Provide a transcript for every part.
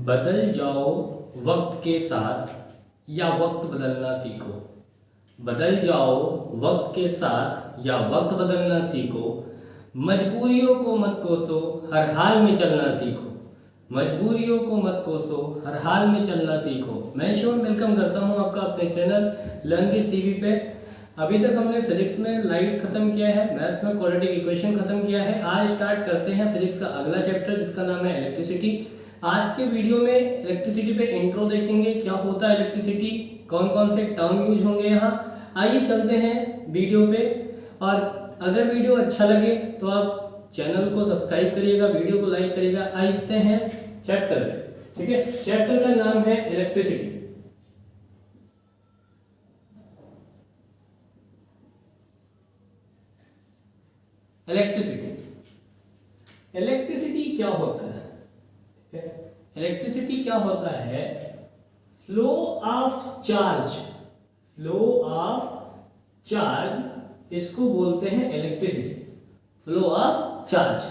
बदल जाओ वक्त के साथ या वक्त बदलना सीखो। बदल जाओ वक्त के साथ या वक्त बदलना सीखो। मजबूरियों को मत कोसो, हर हाल में चलना सीखो। मजबूरियों को मत कोसो, हर हाल में चलना सीखो। मैं शिवम वेलकम करता हूं आपका अपने चैनल लर्न विद सीवी पे। अभी तक हमने फिजिक्स में लाइट खत्म किया है, मैथ्स में क्वाड्रेटिक इक्वेशन खत्म किया है। आज स्टार्ट करते हैं फिजिक्स का अगला चैप्टर जिसका नाम है इलेक्ट्रिसिटी। आज के वीडियो में इलेक्ट्रिसिटी पे इंट्रो देखेंगे, क्या होता है इलेक्ट्रिसिटी, कौन कौन से टर्म यूज होंगे यहाँ। आइए चलते हैं वीडियो पे। और अगर वीडियो अच्छा लगे तो आप चैनल को सब्सक्राइब करिएगा, वीडियो को लाइक करिएगा। आते हैं चैप्टर पे, ठीक है। चैप्टर का नाम है इलेक्ट्रिसिटी। इलेक्ट्रिसिटी क्या होता है? इलेक्ट्रिसिटी क्या होता है? Flow of charge. Flow of charge, इसको बोलते हैं इलेक्ट्रिसिटी। Flow of charge.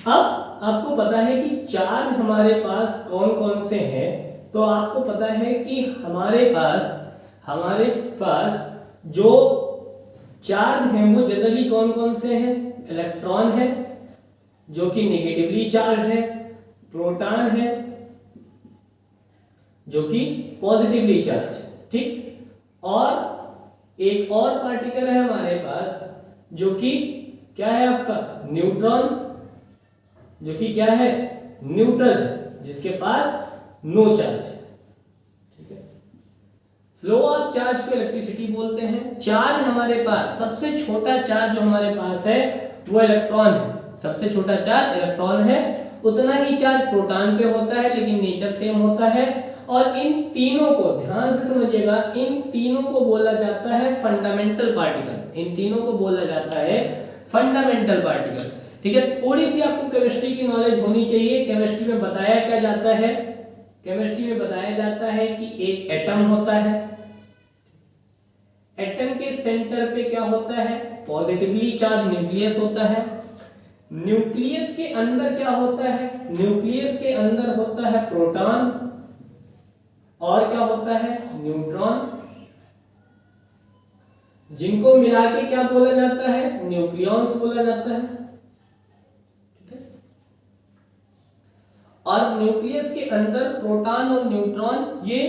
अब आपको पता है कि चार्ज हमारे पास कौन कौन से हैं। तो आपको पता है कि हमारे पास जो चार्ज हैं वो जनरली कौन कौन से हैं? इलेक्ट्रॉन है जो कि नेगेटिवली चार्ज है, प्रोटॉन है जो कि पॉजिटिवली चार्ज है, ठीक। और एक और पार्टिकल है हमारे पास जो कि क्या है आपका? न्यूट्रॉन, जो कि क्या है? न्यूट्रल है, जिसके पास नो चार्ज है, ठीक है। फ्लो ऑफ चार्ज को इलेक्ट्रिसिटी बोलते हैं। चार्ज हमारे पास सबसे छोटा चार्ज जो हमारे पास है वो इलेक्ट्रॉन है। सबसे छोटा चार्ज इलेक्ट्रॉन है। उतना ही चार्ज प्रोटॉन पे होता है, लेकिन नेचर सेम होता है। और इन तीनों को ध्यान से समझिएगा, इन तीनों को बोला जाता है फंडामेंटल पार्टिकल। इन तीनों को बोला जाता है फंडामेंटल पार्टिकल, ठीक है। थोड़ी सी आपको केमिस्ट्री की नॉलेज होनी चाहिए। केमिस्ट्री में बताया क्या जाता है? केमिस्ट्री में बताया जाता है कि एक एटम होता है। एटम के सेंटर पे क्या होता है? पॉजिटिवली चार्ज न्यूक्लियस होता है। न्यूक्लियस के अंदर क्या होता है? न्यूक्लियस के अंदर होता है प्रोटॉन और क्या होता है? न्यूट्रॉन, जिनको मिला के क्या बोला जाता है? न्यूक्लियॉन्स बोला जाता है, ठीक है। और न्यूक्लियस के अंदर प्रोटॉन और न्यूट्रॉन ये,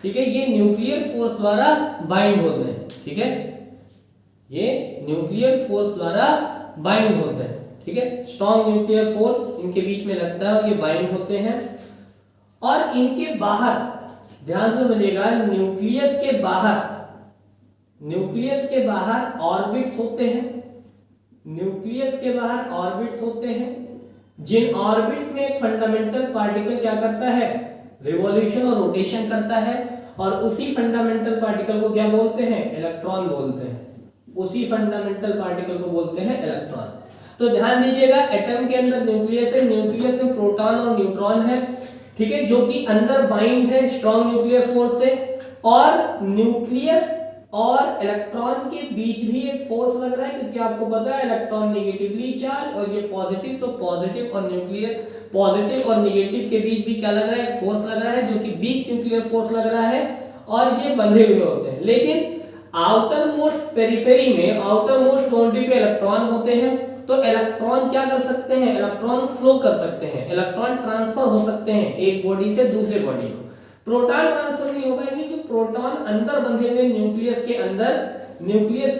ठीक है, ये न्यूक्लियर फोर्स द्वारा बाइंड होते हैं, ठीक है। ये न्यूक्लियर फोर्स द्वारा बाइंड होते हैं, ठीक है। स्ट्रॉन्ग न्यूक्लियर फोर्स इनके बीच में लगता है और ये बाइंड होते हैं। और इनके बाहर ध्यान से समझिएगा, न्यूक्लियस के बाहर ऑर्बिट्स होते हैं। न्यूक्लियस के बाहर ऑर्बिट्स होते हैं, जिन ऑर्बिट्स में एक फंडामेंटल पार्टिकल क्या करता है? रिवॉल्यूशन और रोटेशन करता है। और उसी फंडामेंटल पार्टिकल को क्या बोलते हैं? इलेक्ट्रॉन बोलते हैं। उसी फंडामेंटल पार्टिकल को बोलते हैं इलेक्ट्रॉन। तो ध्यान दीजिएगा, एटम के अंदर न्यूक्लियस है, न्यूक्लियस में प्रोटॉन और न्यूट्रॉन है, ठीक है, जो कि अंदर बाइंड है स्ट्रॉन्ग न्यूक्लियर फोर्स से। और न्यूक्लियस और इलेक्ट्रॉन के बीच भी एक फोर्स लग रहा है, क्योंकि आपको पता है इलेक्ट्रॉन नेगेटिवली चार्ज और ये पॉजिटिव, तो पॉजिटिव और नेगेटिव के बीच भी क्या लग रहा है? एक फोर्स लग रहा है, जो कि वीक न्यूक्लियर फोर्स लग रहा है। और ये बंधे हुए होते हैं। लेकिन आउटर मोस्ट पेरिफेरी में, आउटर मोस्ट बाउंड्री पे इलेक्ट्रॉन होते हैं। तो इलेक्ट्रॉन क्या कर सकते हैं? इलेक्ट्रॉन फ्लो कर सकते हैं, इलेक्ट्रॉन ट्रांसफर हो सकते हैं एक बॉडी से दूसरे बॉडी को। प्रोटॉन ट्रांसफर नहीं हो पाएगी, क्योंकि प्रोटॉन अंदर बंधे हुए न्यूक्लियस के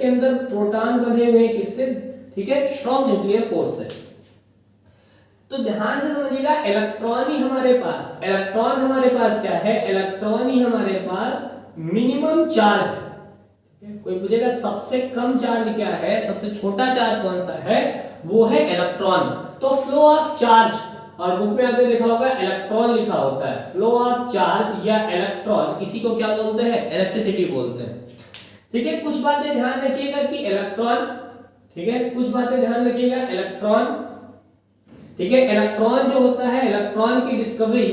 अंदर प्रोटॉन बंधे हुए किससे? ठीक है, स्ट्रॉन्ग न्यूक्लियर फोर्स से। तो ध्यान से समझिएगा, इलेक्ट्रॉन ही हमारे पास क्या है? इलेक्ट्रॉन ही हमारे पास मिनिमम चार्ज है। कोई पूछेगा सबसे कम चार्ज क्या है, सबसे छोटा चार्ज कौन सा है? वो है इलेक्ट्रॉन। तो फ्लो ऑफ चार्ज, और बुक में आपने देखा होगा इलेक्ट्रॉन लिखा होता है। फ्लो ऑफ चार्ज या इलेक्ट्रॉन, इसी को क्या बोलते हैं? इलेक्ट्रिसिटी बोलते हैं, ठीक है। कुछ बातें ध्यान रखिएगा कि इलेक्ट्रॉन, ठीक है, कुछ बातें ध्यान रखिएगा। इलेक्ट्रॉन, ठीक है, इलेक्ट्रॉन जो होता है, इलेक्ट्रॉन की डिस्कवरी,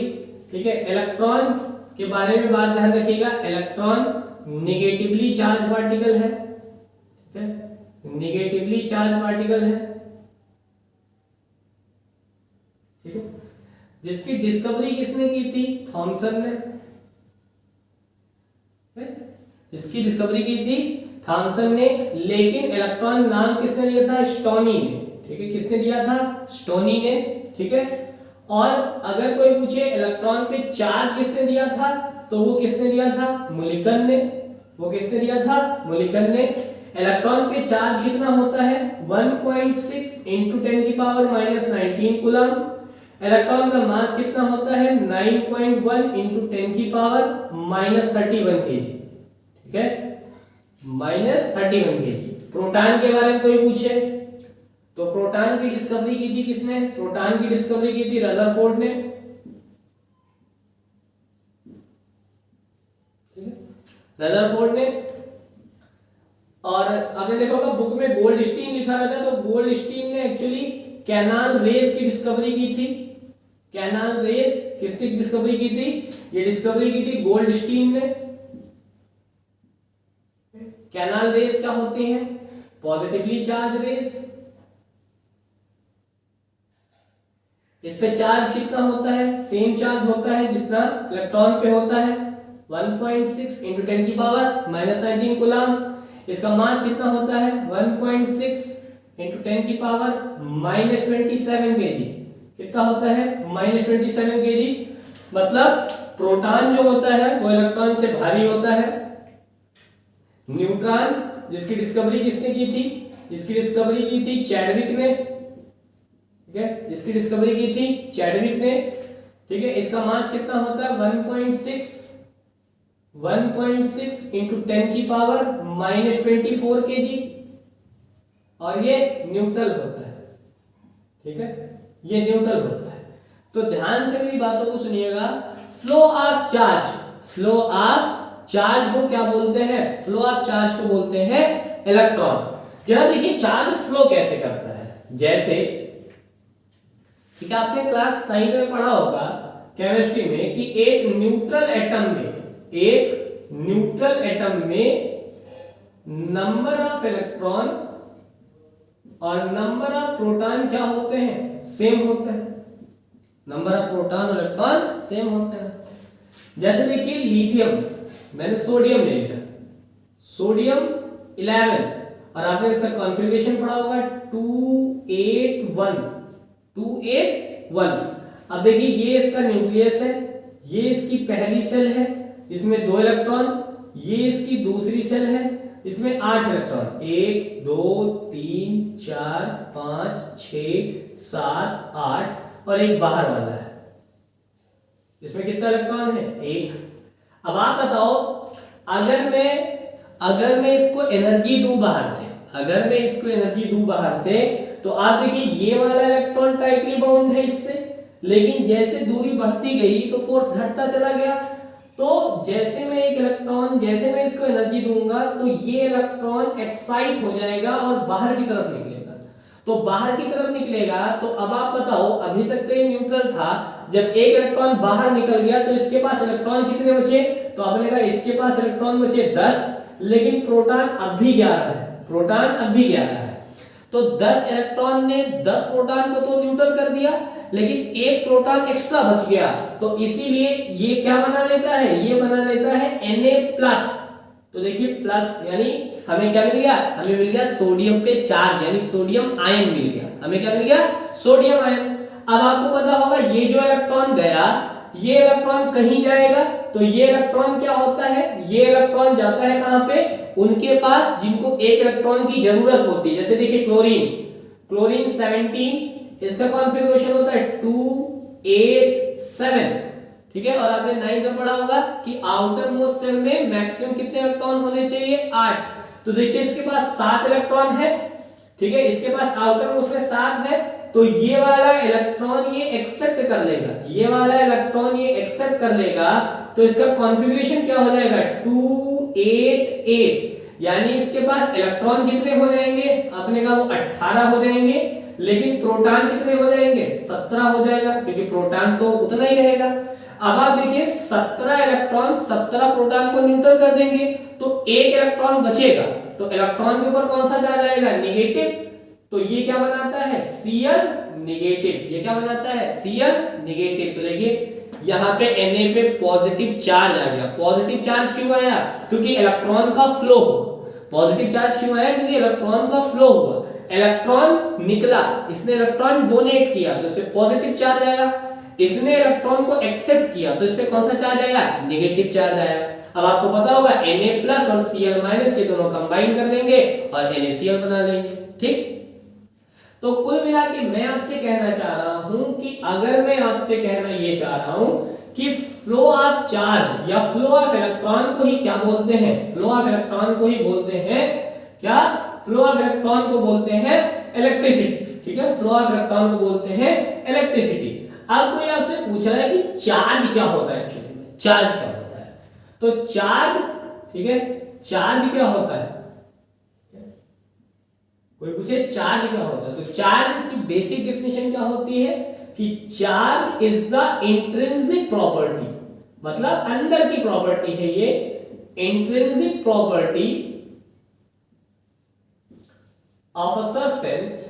ठीक है, इलेक्ट्रॉन के बारे में बात ध्यान रखिएगा। इलेक्ट्रॉन नेगेटिवली चार्ज पार्टिकल है, ठीक है, नेगेटिवली चार्ज पार्टिकल है, ठीक है। जिसकी डिस्कवरी किसने की थी? थॉमसन ने। इसकी डिस्कवरी की थी थॉमसन ने, लेकिन इलेक्ट्रॉन नाम किसने दिया था? स्टोनी ने। ठीक है, किसने दिया था? स्टोनी ने। ठीक है, और अगर कोई पूछे इलेक्ट्रॉन पे चार्ज किसने दिया था, तो वो किसने दिया था? मुलिकन ने। वो किसने दिया था? मुलिकन ने। इलेक्ट्रॉन पे चार्ज कितना होता है? 1.6 इंटू 10 की पावर माइनस 19 कूलम। इलेक्ट्रॉन का मास कितना होता है? 9.1 इंटू 10 की पावर माइनस 31 केजी। ठीक है, माइनस 31 केजी। प्रोटॉन के बारे में कोई पूछे तो प्रोटॉन की डिस्कवरी की थी किसने? प्रोटॉन की डिस्कवरी की थी रदरफोर्ड ने। रदरफोर्ड ने। और आपने देखा होगा बुक में गोल्डस्टीन लिखा रहता है, तो गोल्डस्टीन ने एक्चुअली कैनाल रेस की डिस्कवरी की थी। कैनाल रेस किसकी डिस्कवरी की थी? ये डिस्कवरी की थी गोल्डस्टीन ने। कैनाल रेस क्या होती हैं? Positively charge rays. इस पे चार्ज कितना होता है? सेम चार्ज होता है जितना इलेक्ट्रॉन पे होता है, 1.6 इंटू 10 की पावर माइनस 19 कूलम। इसका मास कितना होता है? 1.6 इंटू 10 की पावर माइनस 27 केजी। कितना होता है? Minus 27 KG. मतलब प्रोटॉन जो होता है वो इलेक्ट्रॉन से भारी होता है। न्यूट्रॉन जिसकी डिस्कवरी किसने की थी? इसकी डिस्कवरी की थी चैडविक ने। ठीक है, जिसकी डिस्कवरी की थी चैडविक ने। ठीक है, इसका मास कितना होता है? 1.6 इंटू 10 की पावर माइनस 24 केजी। और ये न्यूट्रल होता है। ठीक है, ये न्यूट्रल होता है। तो ध्यान से मेरी बातों को सुनिएगा। Flow of charge, flow of charge को क्या बोलते हैं? फ्लो ऑफ चार्ज को बोलते हैं इलेक्ट्रॉन। जरा देखिए चार्ज फ्लो कैसे करता है। जैसे ठीक है, आपने क्लास 9 में पढ़ा होगा केमिस्ट्री में कि एक न्यूट्रल एटम में नंबर ऑफ इलेक्ट्रॉन और नंबर ऑफ प्रोटॉन क्या होते हैं? सेम होते हैं। नंबर ऑफ प्रोटॉन और इलेक्ट्रॉन सेम होते हैं। जैसे देखिए लिथियम, मैंने सोडियम ले लिया, सोडियम 11, और आपने इसका कॉन्फ़िगरेशन पढ़ा होगा 281। अब देखिए ये इसका न्यूक्लियस है, ये इसकी पहली सेल है, इसमें 2 इलेक्ट्रॉन, ये इसकी दूसरी सेल है, इसमें 8 इलेक्ट्रॉन, 1 2 3 4 5 6 7 8 और एक बाहर वाला है। इसमें कितना इलेक्ट्रॉन है? 1। अब आप बताओ, अगर मैं इसको एनर्जी दूं बाहर से, अगर मैं इसको एनर्जी दूं बाहर से, तो आप देखिए ये वाला इलेक्ट्रॉन टाइटली बाउंड है इससे, लेकिन जैसे दूरी बढ़ती गई तो फोर्स घटता चला गया। तो जैसे मैं इसको एनर्जी दूंगा तो ये इलेक्ट्रॉन एक्साइट हो जाएगा और बाहर की तरफ निकलेगा। तो बाहर की तरफ निकलेगा तो अब आप बताओ, अभी तक तो ये न्यूट्रल था, जब एक इलेक्ट्रॉन बाहर निकल गया तो इसके पास इलेक्ट्रॉन कितने बचे? तो आपने कहा इसके पास इलेक्ट्रॉन बचे 10, लेकिन प्रोटॉन अब भी 11 है। प्रोटॉन अब भी 11 है। तो 10 इलेक्ट्रॉन ने 10 प्रोटॉन को तो न्यूट्रल कर दिया, लेकिन एक प्रोटॉन एक्स्ट्रा बच गया, तो इसीलिए ये क्या बना लेता है? ये बना लेता है Na+। तो देखिए प्लस, यानी हमें क्या मिल गया? हमें मिल गया सोडियम पे चार्ज, यानी सोडियम आयन मिल गया। हमें क्या मिल गया? Sodium ion. अब आपको पता होगा ये जो इलेक्ट्रॉन गया, ये इलेक्ट्रॉन कहीं जाएगा, तो ये इलेक्ट्रॉन क्या होता है? ये इलेक्ट्रॉन जाता है कहां पे? उनके पास जिनको एक इलेक्ट्रॉन की जरूरत होती है। जैसे देखिए क्लोरीन 17, इसका कॉन्फ़िगरेशन होता है 287। ठीक है, और आपने 9 में पढ़ा होगा कि आउटर मोस्ट सेल में मैक्सिमम कितने इलेक्ट्रॉन होने चाहिए? 8। तो देखिए इसके पास 7 इलेक्ट्रॉन है। ठीक है, इसके पास आउटर मोस्ट में 7 है, तो ये वाला इलेक्ट्रॉन ये एक्सेप्ट कर लेगा, ये वाला इलेक्ट्रॉन ये एक्सेप्ट कर लेगा, तो इसका कॉन्फ़िगरेशन क्या हो जाएगा? 288। यानी इसके पास इलेक्ट्रॉन कितने हो जाएंगे? आपने कहा वो 18 हो जाएंगे, लेकिन प्रोटॉन कितने हो जाएंगे? 17 हो जाएगा, क्योंकि प्रोटॉन तो उतना ही रहेगा। अब आप देखिए 17 इलेक्ट्रॉन 17 प्रोटॉन को न्यूट्रल कर देंगे, तो एक इलेक्ट्रॉन बचेगा, तो इलेक्ट्रॉन के ऊपर कौन सा चार्ज आएगा? नेगेटिव। तो ये क्या बनाता है, Cl नेगेटिव। ये क्या बनाता है, Cl नेगेटिव। तो देखिए यहाँ पे Na पे पॉजिटिव चार्ज आ गया। पॉजिटिव चार्ज क्यों आया, क्योंकि इलेक्ट्रॉन का फ्लो हुआ। पॉजिटिव चार्ज क्यों आया, क्योंकि इलेक्ट्रॉन का फ्लो हुआ। इलेक्ट्रॉन निकला, इसने इलेक्ट्रॉन डोनेट किया तो इस पे पॉजिटिव चार्ज आया। इसने इलेक्ट्रॉन को एक्सेप्ट किया तो इस पे कौन सा चार्ज आया, नेगेटिव चार्ज आया। अब आपको पता होगा Na+ और Cl- ये दोनों कंबाइन कर लेंगे और NaCl बना लेंगे। ठीक, तो कुल मिला के मैं आपसे कहना चाह रहा हूं कि अगर मैं आपसे कहना ये चाह रहा हूं कि फ्लो ऑफ चार्ज या फ्लो ऑफ इलेक्ट्रॉन को ही क्या बोलते हैं, फ्लो ऑफ इलेक्ट्रॉन को ही बोलते हैं क्या, फ्लो ऑफ इलेक्ट्रॉन को बोलते हैं इलेक्ट्रिसिटी। ठीक है, फ्लो ऑफ इलेक्ट्रॉन को बोलते हैं इलेक्ट्रिसिटी। अब कोई आपसे पूछ रहा है कि चार्ज क्या होता है, एक्चुअली में चार्ज क्या होता है। तो चार्ज, ठीक है, चार्ज क्या होता है, कोई पूछे चार्ज क्या होता है, तो चार्ज की बेसिक डेफिनेशन क्या होती है कि charge is the intrinsic property, मतलब अंदर की प्रॉपर्टी है ये, intrinsic property of a substance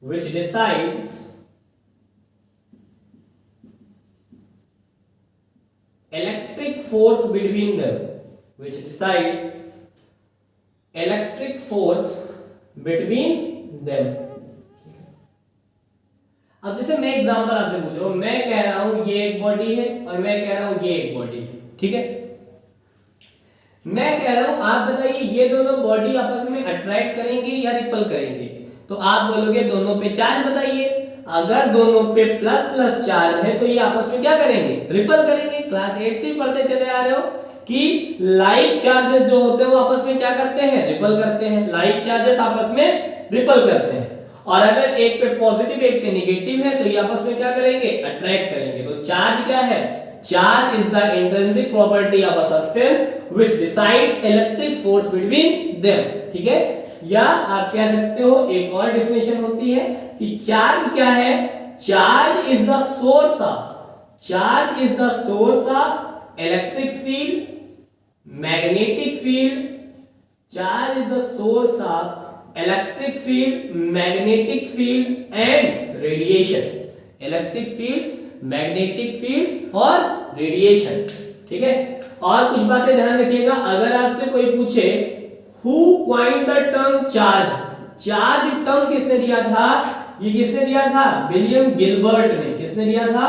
which decides electric force between them, which decides electric force between them। अब जैसे मैं एग्जांपल आपसे पूछ रहा हूं, मैं कह रहा हूं ये एक बॉडी है और मैं कह रहा हूं ये एक बॉडी है। ठीक है, मैं कह रहा हूं आप बताइए ये दोनों बॉडी आपस में अट्रैक्ट करेंगे या रिपल करेंगे, तो आप बोलोगे दोनों पे चार्ज बताइए। अगर दोनों पे प्लस प्लस चार्ज है तो ये आपस में क्या करेंगे, रिपल करेंगे। क्लास 8 से पढ़ते चले आ रहे हो कि लाइक चार्जेस जो होते हैं वो आपस में क्या करते हैं, रिपल करते हैं। लाइक चार्जेस आपस में रिपल करते हैं। और अगर एक पे पॉजिटिव एक पे नेगेटिव है तो ये आपस में क्या करेंगे, अट्रैक्ट करेंगे। तो चार्ज क्या है, charge is the intrinsic property of a substance which decides electric force between them. ठीक है, या आप कह सकते हो एक और डेफिनेशन होती है कि चार्ज क्या है, charge is the source of electric field, magnetic field. Charge is the source of electric field, magnetic field and radiation. Electric field, magnetic field और रेडिएशन। ठीक है, और कुछ बातें ध्यान रखिएगा। अगर आपसे कोई पूछे Who coined the term charge? Charge term किसने दिया था, ये किसने दिया था, विलियम गिलबर्ट ने। किसने दिया था,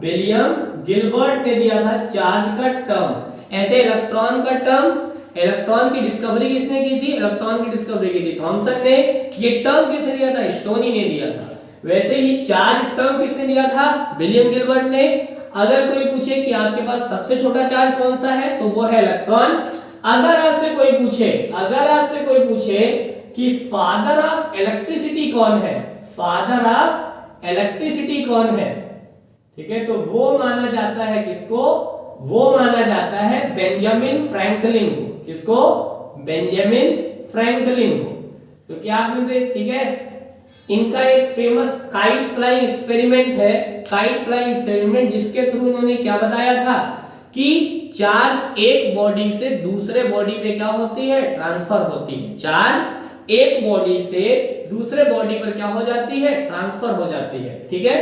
विलियम गिलबर्ट ने दिया था चार्ज का टर्म। ऐसे इलेक्ट्रॉन का टर्म, इलेक्ट्रॉन की डिस्कवरी किसने की थी, इलेक्ट्रॉन की डिस्कवरी की थी थॉमसन ने। ये टर्म किसने दिया था, स्टोनी ने दिया था। वैसे ही चार्ज टर्म किसने दिया था, विलियम गिलबर्ट ने। अगर कोई पूछे कि आपके पास सबसे छोटा चार्ज कौन सा है तो वो है इलेक्ट्रॉन। अगर आपसे कोई पूछे कि फादर ऑफ इलेक्ट्रिसिटी कौन है, फादर ऑफ इलेक्ट्रिसिटी कौन है, ठीक है, तो वो माना जाता है किसको, वो माना जाता है बेंजामिन फ्रैंकलिन को। किसको, बेंजामिन फ्रैंकलिन को। तो क्या आपने, ठीक है, इनका एक फेमस काइट फ्लाइंग एक्सपेरिमेंट है, काइट फ्लाइंग एक्सपेरिमेंट, जिसके थ्रू उन्होंने क्या बताया था कि चार्ज एक बॉडी से दूसरे बॉडी पे क्या होती है, ट्रांसफर होती है। चार्ज एक बॉडी से दूसरे बॉडी पर क्या हो जाती है, ट्रांसफर हो जाती है। ठीक है,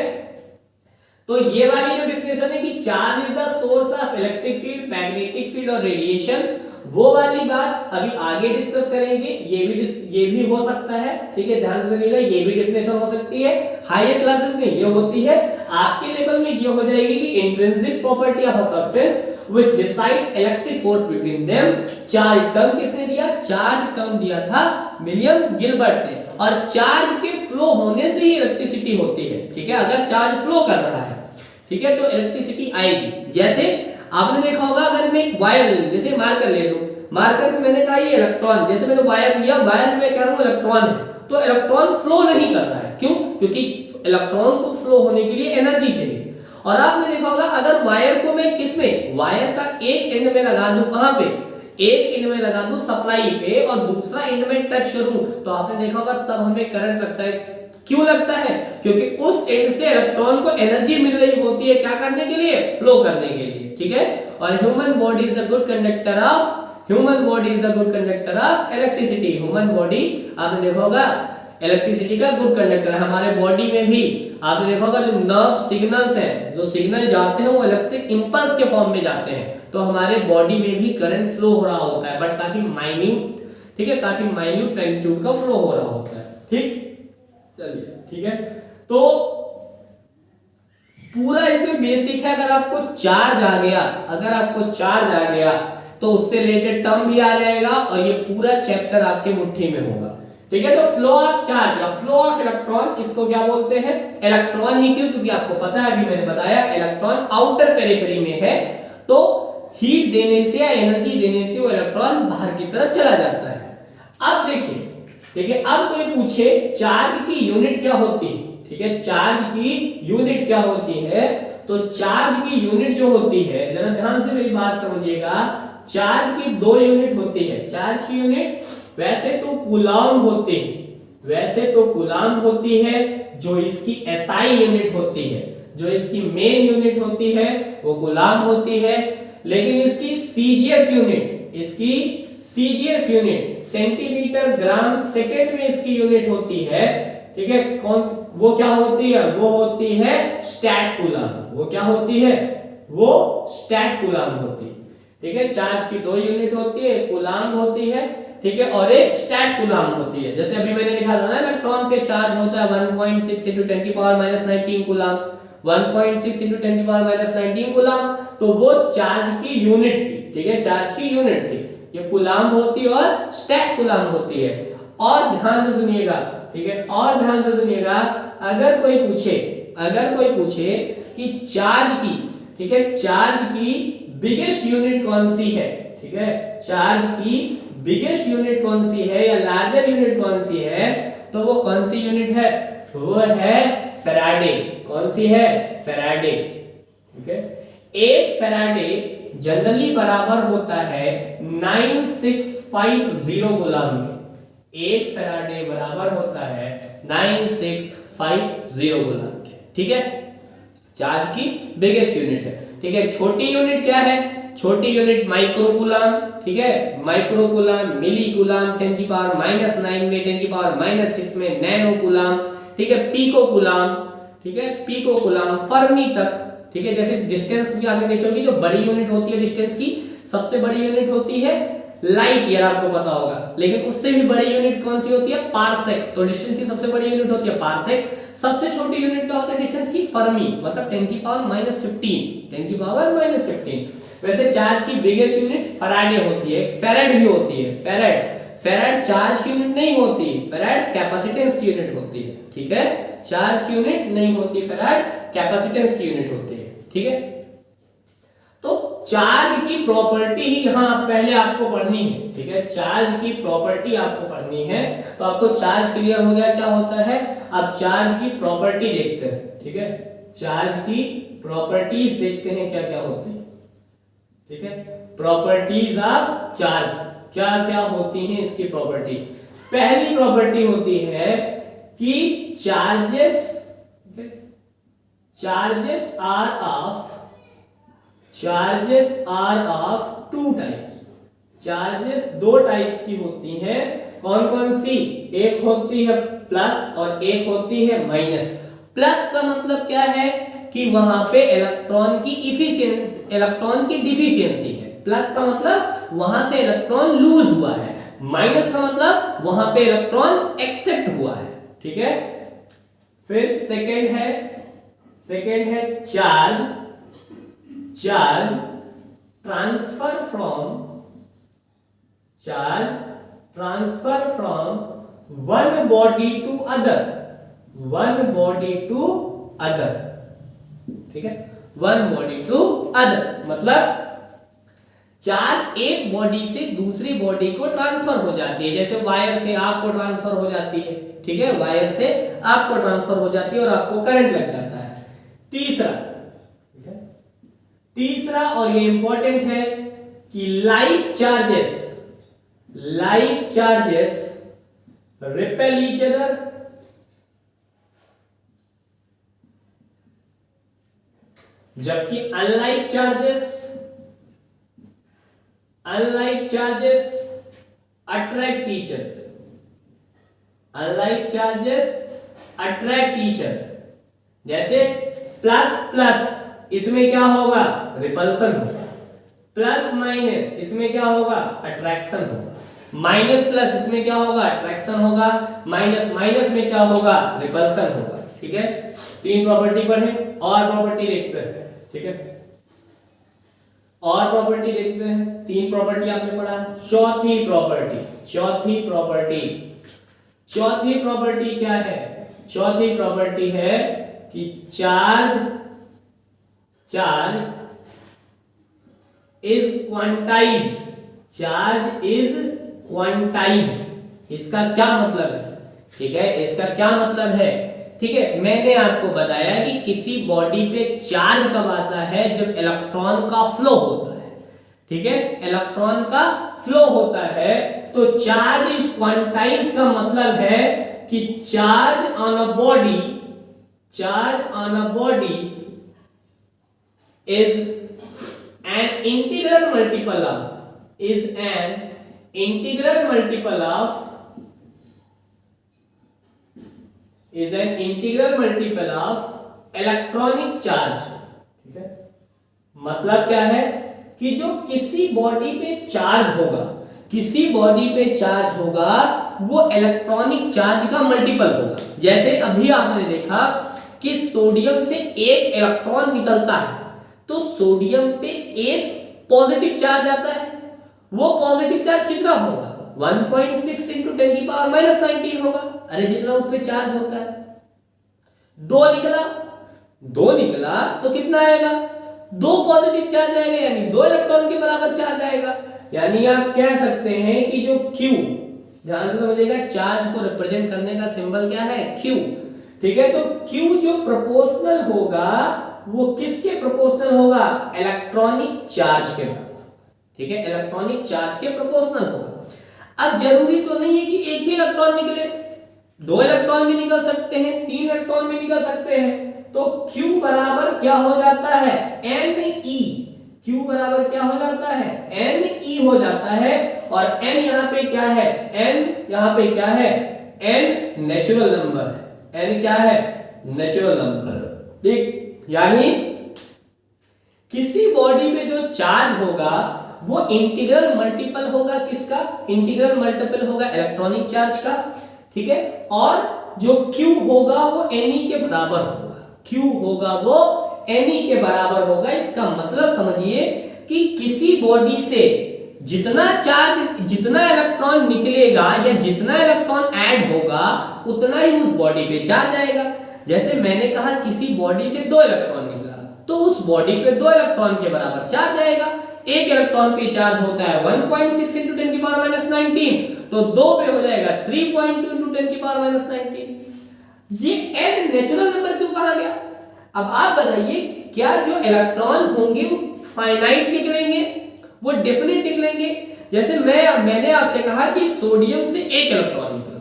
तो ये वाली जो डेफिनेशन है कि charge is the source of electric field, magnetic field और रेडिएशन, वो वाली बात अभी आगे डिस्कस करेंगे। ये भी हो सकता है, ठीक है, ध्यान से सुनिएगा, ये भी डेफिनेशन हो सकती है। हायर क्लासेस में ये होती है, आपके लेवल में ये हो जाएगी कि intrinsic property of a substance which decides electric force between them। Charge term किसने दिया, चार्ज टर्म दिया था विलियम गिलबर्ट ने। और चार्ज के फ्लो होने से ही इलेक्ट्रिसिटी होती है। ठीक है, अगर चार्ज फ्लो कर रहा है, ठीक है, तो इलेक्ट्रिसिटी आएगी। जैसे आपने देखा होगा, अगर मैं एक वायर ले लूं, जैसे मार्कर ले लूं, मार्कर में मैंने कहा ये इलेक्ट्रॉन, जैसे मैंने वायर लिया, वायर में कह रहा हूं इलेक्ट्रॉन है, तो इलेक्ट्रॉन फ्लो नहीं कर रहा है। क्यों, क्योंकि इलेक्ट्रॉन को फ्लो होने के लिए एनर्जी चाहिए। और आपने देखा होगा, अगर वायर को मैं किसमें, वायर का एक एंड में लगा दूं, कहां पे, एक एंड में लगा दूं सप्लाई पे, और दूसरा एंड में टच करूं, तो आपने देखा होगा तब हमें करंट लगता है। क्यों लगता है, क्योंकि उस एंड से इलेक्ट्रॉन को एनर्जी मिल रही होती है, क्या करने के लिए, फ्लो करने के लिए। ठीक है, और human body is a good conductor of human body is a good conductor of electricity. Human body आपने देखा होगा इलेक्ट्रिसिटी का गुड कंडक्टर है। हमारे बॉडी में भी आपने देखा होगा जो नर्व सिग्नल्स हैं, जो सिग्नल जाते हैं वो इलेक्ट्रिक इंपल्स के फॉर्म में जाते हैं। तो हमारे बॉडी में भी करंट फ्लो हो रहा होता है, बट काफी माइन्यूट, ठीक है, काफी माइन्यूट मैग्नीट्यूड का फ्लो हो रहा होता है। ठीक, चलिए ठीक है। तो पूरा इसमें बेसिक है। अगर आपको चार्ज आ गया, अगर आपको चार्ज आ गया तो उससे रिलेटेड टर्म भी आ जाएगा और ये पूरा चैप्टर आपके मुट्ठी में होगा। ठीक है, तो फ्लो ऑफ चार्ज या फ्लो ऑफ इलेक्ट्रॉन, इसको क्या बोलते हैं? इलेक्ट्रॉन ही क्यों? क्योंकि आपको पता है, अभी मैंने बताया, इलेक्ट्रॉन आउटर पेरिफेरी में है, तो हीट देने से या एनर्जी देने से वो इलेक्ट्रॉन बाहर की तरफ चला जाता है। अब देखिए, ठीक है, अब कोई पूछे चार्ज की यूनिट क्या होती है? ठीक है, चार्ज की यूनिट क्या होती है? तो चार्ज की यूनिट जो होती है, जरा ध्यान से मेरी बात समझिएगा, चार्ज की दो यूनिट होती है। चार्ज की यूनिट वैसे तो कूलम्ब होती है, वैसे तो कूलम्ब होती है, जो इसकी एसआई यूनिट होती है, जो इसकी मेन यूनिट होती है वो कूलम्ब होती है, लेकिन इसकी सीजीएस यूनिट, इसकी CGS unit centimetre gram second में इसकी यूनिट होती है। ठीक है, कौन वो क्या होती है? वो होती है स्टैट कूलम्ब। वो क्या होती है? वो स्टैट कूलम्ब होती है। ठीक है, चार्ज की दो यूनिट होती है, एक कूलम्ब होती है, ठीक है, और एक स्टैट कूलम्ब होती है। जैसे अभी मैंने लिखा था ना, इलेक्ट्रॉन के चार्ज होता है 1.6 × 10⁻⁻19 कूलम्ब, 1.6 × 10⁻⁻19 कूलम्ब, तो वो चार्ज की यूनिट थी। ठीक है, चार्ज की यूनिट थी, ये कूलम्ब होती है और स्टैट कूलम्ब होती है। और ध्यान से सुनिएगा, ठीक है, और ध्यान से सुनिएगा, अगर कोई पूछे कि चार्ज की, ठीक है, चार्ज की बिगेस्ट यूनिट कौन सी है? ठीक है, चार्ज की बिगेस्ट यूनिट कौन सी है या लार्जर यूनिट कौन सी है? तो वो कौन सी यूनिट है? वो है फैराडे। कौन सी है? फैराडे। ठीक है, एक फैराडे जनरली बराबर होता है 9650 कूलम्ब के। एक फैराडे बराबर होता है 9650 कूलम्ब के। ठीक है, चार्ज की बिगेस्ट यूनिट है। ठीक है, छोटी यूनिट क्या है? छोटी यूनिट माइक्रो कूलम्ब। ठीक है, माइक्रो कूलम्ब, मिली कूलम्ब, 10⁻⁹ में, 10⁻⁶ में नैनो कूलम्ब। ठीक है, पिको कूलम्ब। ठीक है, पिको कूलम्ब, फर्मी तक। ठीक है, जैसे डिस्टेंस भी आपने देखी होगी, जो बड़ी यूनिट होती है डिस्टेंस की, सबसे बड़ी यूनिट होती है लाइट ईयर, आपको पता होगा, लेकिन उससे भी बड़ी यूनिट कौन सी होती है? पारसेक। तो डिस्टेंस की सबसे बड़ी यूनिट होती है पारसेक। सबसे छोटी यूनिट क्या होता है डिस्टेंस की? फर्मी, मतलब 10⁻⁻15। वैसे चार्ज की बिगेस्ट यूनिट फैराडे होती है, फेरेड भी होती है, फेरेड। फेरेड चार्ज की यूनिट नहीं होती, फेरेड कैपेसिटेंस की यूनिट होती है। ठीक है, चार्ज की यूनिट नहीं होती, फेरेड कैपेसिटेंस की यूनिट होती है। ठीक है, तो चार्ज की प्रॉपर्टी ही यहां पहले आपको पढ़नी है। ठीक है, चार्ज की प्रॉपर्टी आपको पढ़नी है, तो आपको चार्ज क्लियर हो गया क्या होता है? अब चार्ज की प्रॉपर्टी देखते हैं। ठीक है, चार्ज की प्रॉपर्टीज देखते हैं क्या क्या होती है। ठीक है, प्रॉपर्टीज ऑफ चार्ज क्या क्या होती हैं इसकी प्रॉपर्टी। पहली प्रॉपर्टी होती है कि charges are of two types. Charges दो टाइप्स की होती हैं। कौन कौन सी? एक होती है प्लस और एक होती है माइनस। प्लस का मतलब क्या है? कि वहां पे इलेक्ट्रॉन की इफिशियंसी, इलेक्ट्रॉन की डिफिशियंसी है। प्लस का मतलब वहां से इलेक्ट्रॉन लूज हुआ है। माइनस का मतलब वहां पे इलेक्ट्रॉन एक्सेप्ट हुआ है। ठीक है, फिर सेकंड है charge transfer from one body to other. ठीक है, वन बॉडी टू अदर मतलब चार्ज एक बॉडी से दूसरी बॉडी को ट्रांसफर हो जाती है। जैसे वायर से आपको ट्रांसफर हो जाती है। ठीक है, वायर से आपको ट्रांसफर हो जाती है और आपको करंट लग जाता है। तीसरा और ये इंपॉर्टेंट है कि like charges repel each other, जबकि unlike unlike charges attract teacher, unlike charges attract teacher. जैसे प्लस प्लस इसमें क्या होगा, रिपल्सन होगा, प्लस माइनस इसमें क्या होगा, अट्रैक्शन होगा, माइनस प्लस इसमें क्या होगा, अट्रैक्शन होगा, माइनस माइनस में क्या होगा, रिपल्सन होगा। ठीक है, तीन प्रॉपर्टी पढ़े और प्रॉपर्टी देखते हैं। ठीक है, और प्रॉपर्टी देखते हैं। तीन प्रॉपर्टी आपने पढ़ा। चौथी प्रॉपर्टी, चौथी प्रॉपर्टी, चौथी प्रॉपर्टी क्या है, चौथी प्रॉपर्टी है कि charge, charge is quantized, charge is quantized. इसका क्या मतलब है, ठीक है, इसका क्या मतलब है। ठीक है, मैंने आपको बताया कि किसी बॉडी पे चार्ज कब आता है, जब इलेक्ट्रॉन का फ्लो होता है। ठीक है, इलेक्ट्रॉन का फ्लो होता है तो चार्ज इज क्वांटाइज्ड का मतलब है कि charge on a body, charge on a body is an integral multiple of, is an integral multiple of, is an integral multiple of electronic charge। ठीक है, मतलब क्या है कि जो किसी बॉडी पे चार्ज होगा, किसी बॉडी पे चार्ज होगा वो इलेक्ट्रॉनिक चार्ज का मल्टीपल होगा। जैसे अभी आपने देखा कि सोडियम से एक इलेक्ट्रॉन निकलता है तो सोडियम पे एक पॉजिटिव चार्ज आता है, वो पॉजिटिव चार्ज कितना होगा, 1.6 × 10⁻⁻19 होगा। अरे जितना उस पे चार्ज होता है, दो निकला, दो निकला तो कितना आएगा, दो पॉजिटिव चार्ज आएगा, यानी दो इलेक्ट्रॉन के बराबर चार्ज आएगा। यानी आप कह सकते हैं कि जो Q, ध्यान से समझिएगा, चार्ज को रिप्रेजेंट करने का सिंबल क्या है, Q। ठीक है, तो Q जो प्रोपोर्शनल होगा वो किसके प्रोपोर्शनल होगा, इलेक्ट्रॉनिक चार्ज के बराबर। ठीक है, इलेक्ट्रॉनिक चार्ज के प्रोपोर्शनल होगा। अब जरूरी तो नहीं है कि एक ही इलेक्ट्रॉन निकले, दो इलेक्ट्रॉन भी निकल सकते हैं, तीन इलेक्ट्रॉन भी निकल सकते हैं। तो Q बराबर क्या हो जाता है, Ne। Q बराबर क्या हो जाता है, Ne हो जाता है। और N यहाँ पे क्या है, N यहाँ पे क्या है, N नेचुरल नंबर है, N क्या है, नेचुरल नंबर। ठीक, यानी किसी बॉडी पे जो चार्ज होगा वो इंटीग्रल मल्टीपल होगा किसका, इंटीग्रल मल्टीपल होगा इलेक्ट्रॉनिक चार्ज का। ठीक है, और जो Q होगा वो Ne के बराबर होगा, Q होगा वो Ne के बराबर होगा। इसका मतलब समझिए कि किसी बॉडी से जितना चार्ज, जितना इलेक्ट्रॉन निकलेगा या जितना इलेक्ट्रॉन ऐड होगा उतना ही उस बॉडी पे चार्ज आएगा। जैसे मैंने कहा किसी बॉडी से दो इलेक्ट्रॉन निकला तो उस बॉडी पे दो इलेक्ट्रॉन के बराबर चार्ज आएगा। एक इलेक्ट्रॉन पे चार्ज होता है 1.6 × 10⁻⁻19, तो दो पे हो जाएगा 3.2 × 10⁻⁻19। ये n नेचुरल नंबर क्यों कहा गया। अब आप बताइए, क्या जो इलेक्ट्रॉन होंगे वो फाइनाइट निकलेंगे, वो डेफिनेट निकलेंगे। जैसे मैंने आपसे कहा कि सोडियम से एक इलेक्ट्रॉन निकला,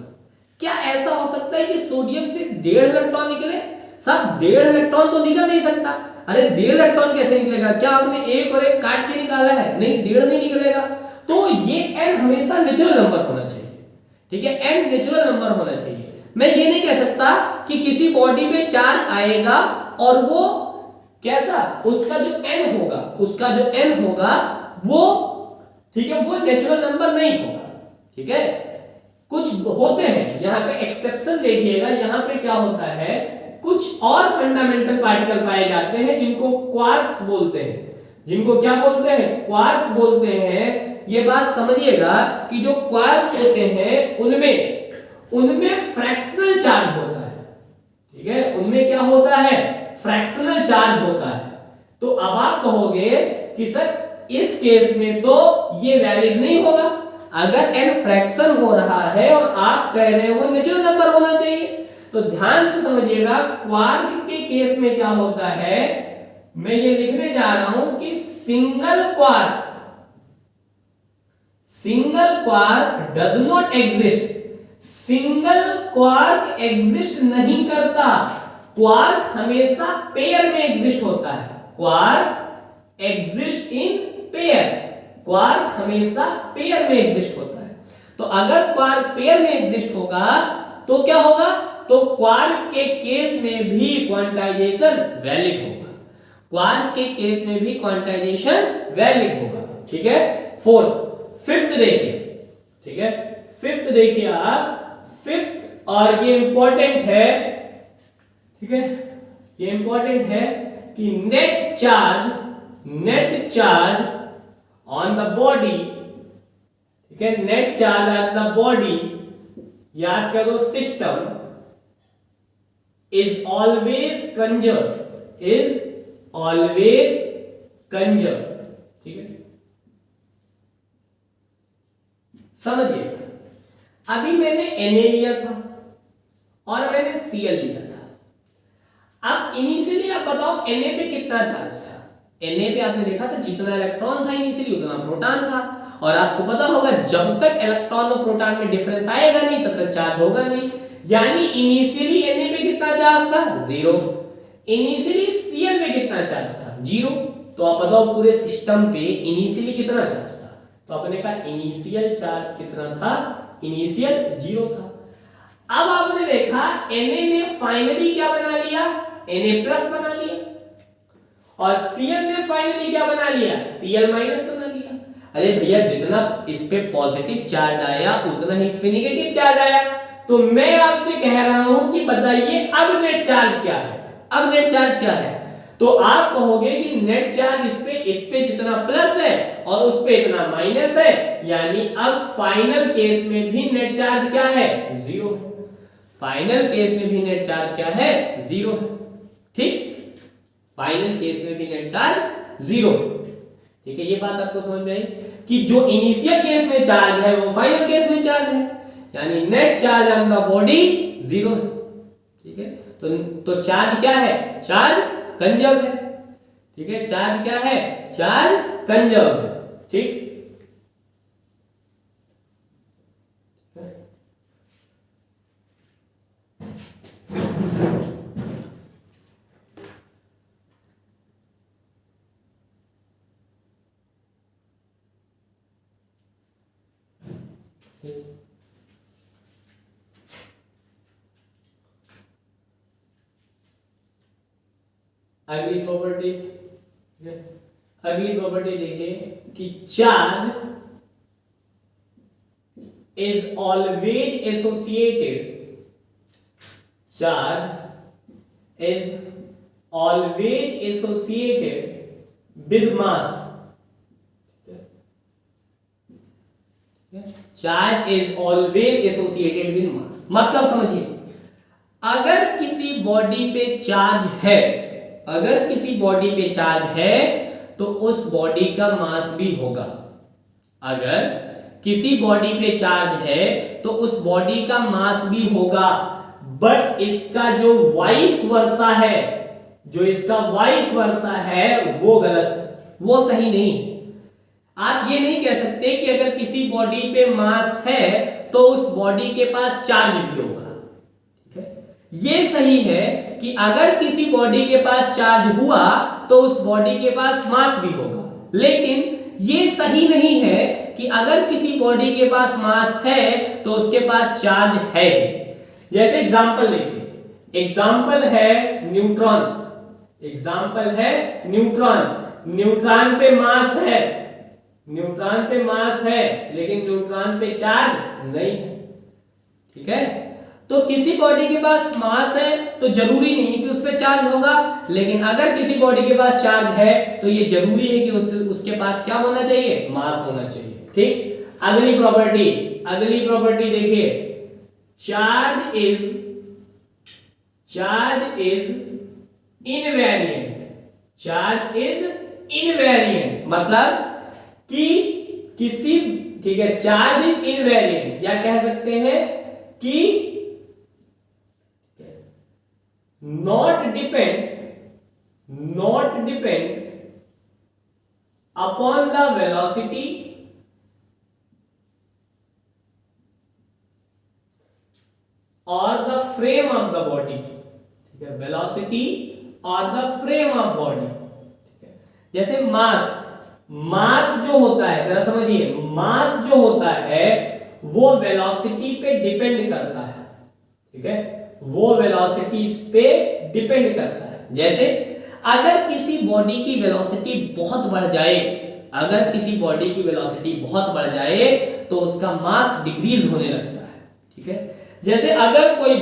क्या ऐसा हो सकता है कि सोडियम से 1.5 इलेक्ट्रॉन निकले। साहब 1.5 इलेक्ट्रॉन तो निकल नहीं सकता। अरे 1.5 इलेक्ट्रॉन कैसे निकलेगा, क्या आपने एक और एक काट के निकाला है, नहीं, 1.5 नहीं निकलेगा। तो ये n हमेशा नेचुरल नंबर होना चाहिए। ठीक है, n नेचुरल नंबर होना चाहिए। मैं ये नहीं कह सकता कि किसी बॉडी पे चार्ज आएगा और वो कैसा, उसका जो n होगा, उसका जो n होगा वो, ठीक है, वो नेचुरल नंबर नहीं होगा। ठीक है, कुछ होते हैं, यहाँ पे एक्सेप्शन देखिएगा, यहाँ पे क्या होता है, कुछ और फंडामेंटल पार्टिकल पाए जाते हैं जिनको क्वार्क्स बोलते हैं, जिनको क्या बोलते हैं, क्वार्क्स बोलते हैं। ये बात समझिएगा कि जो क्वार्क्स होते हैं उनमें फ्रैक्शनल चार्ज होता है। ठीक है, उनमें क्या होता है, फ्रैक्शनल चार्ज होता है। तो अब आप कहोगे कि सर इस केस में तो ये वैलिड नहीं होगा। अगर n फ्रैक्शन हो रहा है और आप कह रहे हो नेचुरल नंबर होना चाहिए, तो ध्यान से समझिएगा, क्वार्क के केस में क्या होता है, मैं ये लिखने जा रहा हूं कि single quark does not exist. Single quark exist नहीं करता, क्वार्क हमेशा पेयर में एग्जिस्ट होता है। Quark exist in pair, quark हमेशा पेयर में एग्जिस्ट होता है। तो अगर क्वार्क पेयर में एग्जिस्ट होगा तो क्या होगा, तो क्वार्क के केस में भी क्वांटाइजेशन वैलिड होगा, क्वार्क के केस में भी क्वांटाइजेशन वैलिड होगा। ठीक है, फोर्थ। फिफ्थ देखिए, ठीक है, फिफ्थ देखिए आप, फिफ्थ और ये इंपॉर्टेंट है, ठीक है, ये इंपॉर्टेंट है कि net charge on the body, ठीक है, net charge on the body, याद करो सिस्टम, इज ऑलवेज कंजर्व, ठीक है, समझिए। अभी मैंने Na लिया था और मैंने Cl लिया था। अब इनिशियली आप बताओ Na पे कितना चार्ज था। Na पे आपने देखा था जितना इलेक्ट्रॉन था इनिशियली उतना प्रोटॉन था, और आपको पता होगा जब तक इलेक्ट्रॉन और प्रोटॉन में डिफरेंस आएगा नहीं तब तक चार्ज होगा नहीं। यानी इनिशियली Na पे कितना चार्ज था, 0। इनिशियली Cl पे कितना चार्ज था, 0। तो आप बताओ पूरे सिस्टम पे इनिशियली कितना चार्ज था। तो आपने कहा इनिशियल चार्ज कितना था, इनिशियल 0 था। अब आपने देखा Na ने फाइनली क्या बना लिया, Na+ बना लिया, और Cl ने फाइनली क्या बना लिया, Cl- बना लिया। अरे भैया जितना इस पे पॉजिटिव चार्ज आया उतना ही इस पे नेगेटिव चार्ज आया। तो मैं आपसे कह रहा हूं कि बताइए अब नेट चार्ज क्या है, अब नेट चार्ज क्या है। तो आप कहोगे कि नेट चार्ज इस पे जितना प्लस है और उस पे इतना माइनस है, यानी अब फाइनल केस में भी नेट चार्ज क्या है, 0 है। फाइनल केस में भी नेट चार्ज क्या है, 0 है। ठीक, फाइनल केस में भी नेट चार्ज 0 है। ठीक है, ये बात आपको समझ में आई कि जो इनिशियल केस में चार्ज है वो फाइनल केस में चार्ज है, यानी net charge on the body 0 है। ठीक है, तो चार्ज क्या है, चार्ज कंजर्व है। ठीक है, चार्ज क्या है, चार्ज कंजर्व है। ठीक, अगली प्रॉपर्टी, अगली प्रॉपर्टी देखिए कि charge is always associated, charge is always associated with mass. Charge is always associated with mass मतलब समझिए, अगर किसी बॉडी पे चार्ज है, अगर किसी बॉडी पे चार्ज है तो उस बॉडी का मास भी होगा। अगर किसी बॉडी पे चार्ज है तो उस बॉडी का मास भी होगा, बट इसका जो वाइस वर्सा है, जो इसका वाइस वर्सा है वो गलत है, वो सही नहीं है। आप ये नहीं कह सकते कि अगर किसी बॉडी पे मास है तो उस बॉडी के पास चार्ज भी होगा। ये सही है कि अगर किसी बॉडी के पास चार्ज हुआ तो उस बॉडी के पास मास भी होगा, लेकिन ये सही नहीं है कि अगर किसी बॉडी के पास मास है तो उसके पास चार्ज है। जैसे एग्जांपल देखिए, एग्जांपल है न्यूट्रॉन, एग्जांपल है न्यूट्रॉन। न्यूट्रॉन पे मास है, न्यूट्रॉन पे मास है लेकिन न्यूट्रॉन पे चार्ज नहीं है। ठीक है, तो किसी बॉडी के पास मास है तो जरूरी नहीं कि उस पे चार्ज होगा, लेकिन अगर किसी बॉडी के पास चार्ज है तो ये जरूरी है कि उसके पास क्या होना चाहिए, मास होना चाहिए। ठीक, अगली प्रॉपर्टी, अगली प्रॉपर्टी देखिए, charge is invariant, charge is invariant मतलब कि किसी, ठीक है, चार्ज इज इनवेरिएंट, या कह सकते हैं कि not depend upon the velocity or the frame of the body। ठीक है, velocity or the frame of body। ठीक है, जैसे मास, मास जो होता है, जरा समझिए, मास जो होता है वो वेलोसिटी पे डिपेंड करता है, ठीक है, वो वेलोसिटी पे डिपेंड करता है। जैसे अगर किसी बॉडी की वेलोसिटी बहुत बढ़ जाए, अगर किसी बॉडी की वेलोसिटी बहुत बढ़ जाए तो उसका मास डिक्रीज होने लगता है, ठीक है। जैसे अगर कोई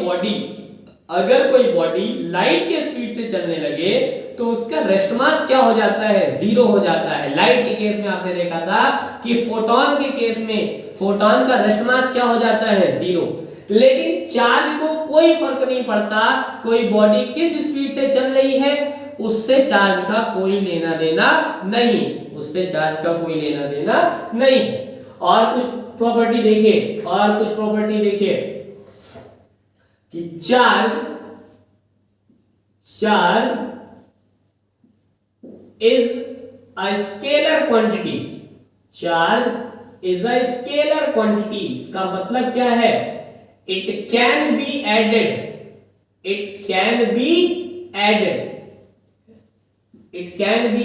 बॉडी लाइट के स्पीड से चलने लगे तो उसका रेस्ट मास क्या हो जाता है, जीरो हो जाता है। लाइट के केस में आपने देखा था कि फोटोन के केस में फोटोन का रेस्ट मास क्या हो जाता है, जीरो। लेकिन चार्ज को कोई फर्क नहीं पड़ता, कोई बॉडी किस स्पीड से चल रही है उससे चार्ज का कोई लेना देना नहीं, उससे चार्ज का कोई लेना देना नहीं। और कुछ प्रॉपर्टी देखिए, कि charge is a scalar quantity, charge is a scalar quantity. इसका मतलब क्या है, it can be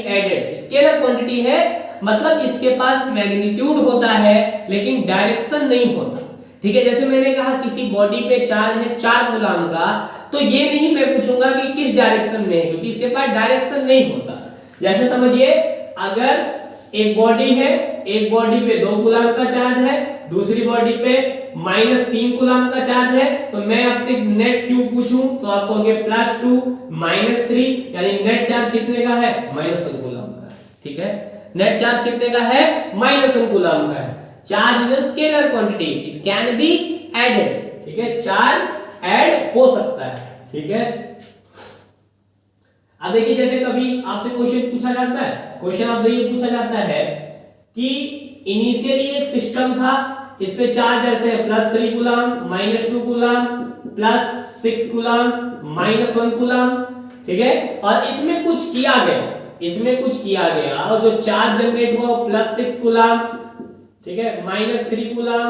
added, scalar quantity है, मतलब इसके पास मैग्नीट्यूड होता है लेकिन डायरेक्शन नहीं होता, ठीक है। जैसे मैंने कहा किसी बॉडी पे चार्ज है 4 कूलम का, तो ये नहीं मैं पूछूंगा कि किस डायरेक्शन में है, क्योंकि इसके पास डायरेक्शन नहीं होता। जैसे समझिए, अगर एक बॉडी है, एक बॉडी पे 2 कूलम का चार्ज है, दूसरी बॉडी पे -3 कूलम का चार्ज है, तो मैं आपसे नेट क्यू पूछूं तो आप कहोगे +2 -3, यानी नेट चार्ज कितने का है, -1 कूलम का, ठीक है। नेट चार्ज कितने का है, -1 कूलम का है। Charge is a scalar quantity, it can be added, ठीक है, चार्ज ऐड हो सकता है, ठीक है। अब देखिए, जैसे कभी आपसे क्वेश्चन पूछा जाता है, क्वेश्चन आपसे ये पूछा जाता है कि इनिशियली एक सिस्टम था, इस पे चार्ज ऐसे है +3 कूलम, -2 कूलम, +6 कूलम, -1 कूलम, ठीक है। और इसमें कुछ किया गया, और जो चार्ज जनरेट हुआ वो +6 कूलम, ठीक है, -3 कूलम,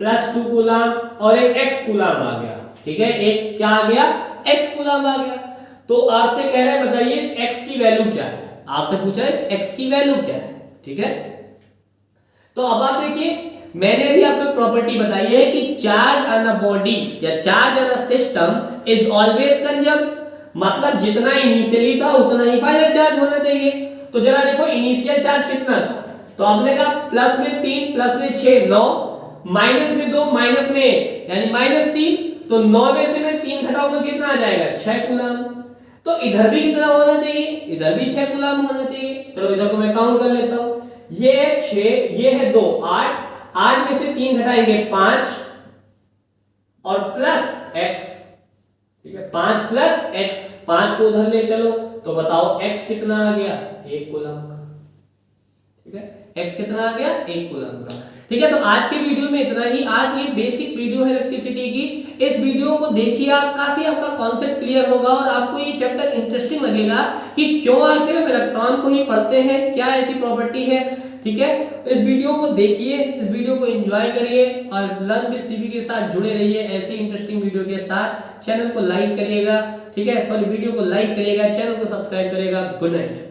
+2 कूलम और एक x कूलम आ गया, ठीक है। एक क्या आ गया, x कूलम आ गया। तो आपसे कह रहे हैं बताइए इस x की वैल्यू क्या है, आपसे पूछा है इस x की वैल्यू क्या है, ठीक है। तो अब आप देखिए, मैंने अभी आपको प्रॉपर्टी बताई है कि चार्ज ऑन अ बॉडी या charge on a system is always conserve, मतलब जितना इनिशियली था उतना ही फाइनल चार्ज होना चाहिए। तो जरा देखो, इनिशियल चार्ज कितना था, तो आपने कहा प्लस में 3 प्लस में 6 9, माइनस में 2 माइनस में 1 यानी -3, तो 9 में से मैं 3 घटाऊं तो कितना आ जाएगा, 6 कूलम। तो इधर भी कितना होना चाहिए, इधर भी 6 कूलम होना चाहिए। चलो इधर को मैं काउंट कर लेता हूं, ये है 6, ये है 2, 8 में से 3 घटाएंगे 5 और प्लस x, ठीक है, 5 प्लस x, 5 को उधर ले चलो तो बताओ x कितना आ गया, 1 कूलम का, ठीक है। x कितना आ गया, 1 कूलम का, ठीक है। तो आज के वीडियो में इतना ही। आज ये बेसिक वीडियो है इलेक्ट्रिसिटी की, इस वीडियो को देखिए आप, काफी आपका कॉन्सेप्ट क्लियर होगा और आपको ये चैप्टर इंटरेस्टिंग लगेगा कि क्यों आखिर हम इलेक्ट्रॉन को ही पढ़ते हैं, क्या ऐसी प्रॉपर्टी है, ठीक है। इस वीडियो को देखिए, इस वीडियो को एंजॉय करिए और लर्न विद सीबी के साथ जुड़े रहिए ऐसे इंटरेस्टिंग वीडियो के साथ। चैनल को लाइक करिएगा, ठीक है, सॉरी वीडियो को लाइक करिएगा, चैनल को सब्सक्राइब करिएगा। Good night.